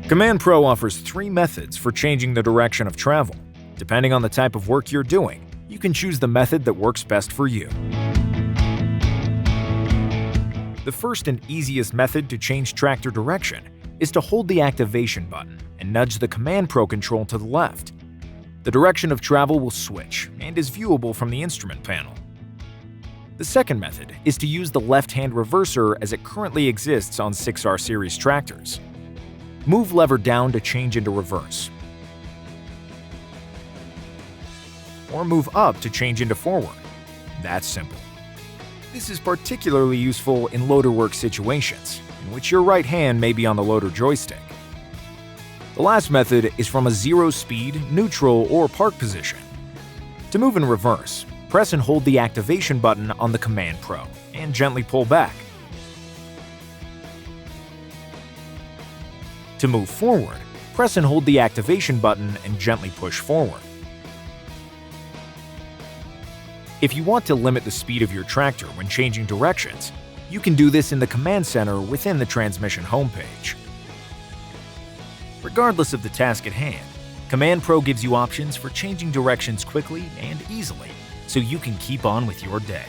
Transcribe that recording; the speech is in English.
CommandPro offers 3 methods for changing the direction of travel. Depending on the type of work you're doing, you can choose the method that works best for you. The first and easiest method to change tractor direction is to hold the activation button and nudge the CommandPro control to the left. The direction of travel will switch and is viewable from the instrument panel. The second method is to use the left-hand reverser as it currently exists on 6R series tractors. Move lever down to change into reverse, or move up to change into forward. That's simple. This is particularly useful in loader work situations, in which your right hand may be on the loader joystick. The last method is from a zero-speed, neutral, or park position. To move in reverse, press and hold the activation button on the CommandPro and gently pull back. To move forward, press and hold the activation button and gently push forward. If you want to limit the speed of your tractor when changing directions, you can do this in the Command Center within the transmission homepage. Regardless of the task at hand, CommandPro gives you options for changing directions quickly and easily, so you can keep on with your day.